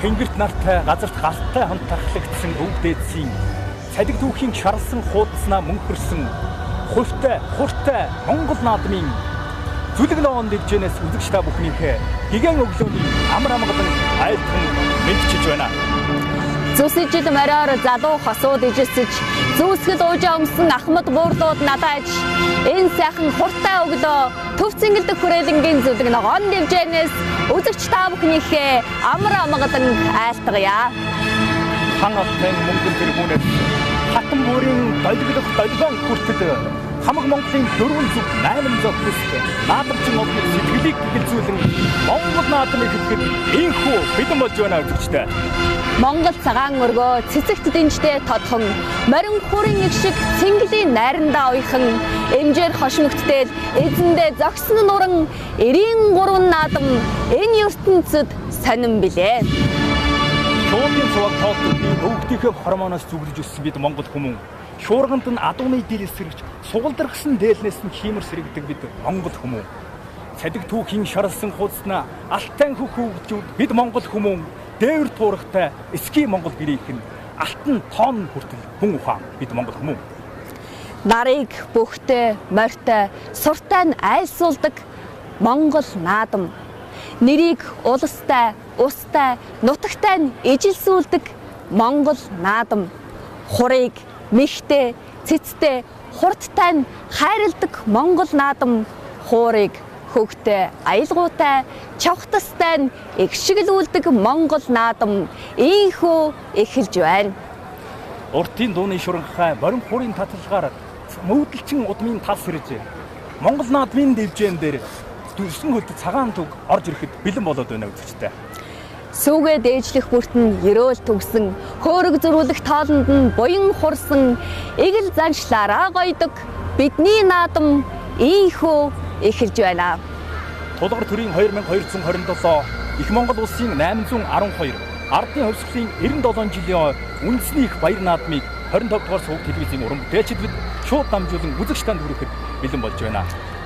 Тэнгэрт нартай газарт галттай хонтарлагдсан өв дээдсийн цалиг түүхийн шарлсан хуудаснаа мөнхөрсөн хуртай Монгол наадмын зүлэг ноон дэвжэнээс үзэгч та бүхнийхээ гигэн өглөөний амар амгалан айлтхан мэдчиж байна. Зүсэжил мороор залуу хосууд ижисэж зүүсгэл уужаа өмсөн ахмад буурлууд надааж энэ сайхан хуртай өглөө төв цэнгэлдэх хүрээлэнгийн зүлэг ногоон дэвжэнээс үзэгч та бүхнийхээ амар амгалан айлтгая. Хан алтын мөнгөн тэргүүнээс хатан бүрийн долгион хүртэл хамаг Монголын 408 зөвхөст наадамчин олон сэтгэлийг гэгэлзүүлэн Монгол наадам ихэхэд ийхүү бэлэн болж байна үзэгчтэй. Монгол цагаан өргөө цэцэгт дэнжтэй тодхон морин хүрэн их шиг цэнгэлийн найрандаа уйхан эмжээр хошмогтдэл эзэндээ зогсон нуран 93 наадам энэ ертөнцид сонин билээ. Шуудын цуваг тоолтны өвгдийнхээ хормоноос зүглэж өссөн бид Монгол хүмүүн шуурганд нь адууны дийл эсрэгч сугалдаргсан дээлнээс нь хиймэр сэрэгдэг бид Монгол хүмүүн. Цалиг түүхийн шарлсан хуудаснаа алтан хөхөвгчүүд бид Монгол хүмүүн дээвэр туурахтай эсхий Монгол гэрийнх нь алтан тоон хүртэл хүн ухаан бид Монгол хүмүүн. Нарыг бөхтэй, морьтой, суртай нь айлсуулдаг Монгол наадам. Нэрийг улстай, устай, нутагтай нь ижилсүүлдэг Монгол наадам. Хурыг мэхтэй, цэцтэй, хурдтай нь хайрладаг Монгол наадам. Хуурыг хөгтэй, аялгуутай, чавхтастай нь эгшиглүүлдэг Монгол наадам ийхүү эхэлж байна. Уртын дууны шуранхай морин хуурын таталгаар мөвдөлчин удмын тал сэрж Монгол наадмын дэвжэн дээр дүрсэн хөлд цагаан түг орж ирэхэд бэлэн болоод байна үзэгчтэй. Сүүгээ дээжлэх бүрт нь ерөөл төгсөн, хөөрөг зөрүүлэх тоолонд нь буян хурсан, эгэл заншлаараа гойдог бидний наадам ийхүү эхэлж байна. Тулгар төрийн 2227 их Монгол улсын 812 ардын хувьсгалын 97 жилийн үндэсний их баяр наадмыг 25 дугаар суваг телевизийн уран бүтээлчид бид шууд дамжуулан үзэгч танд хүрэхэд бэлэн болж байна.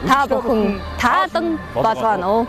Та бүхэн таалан болгоно уу?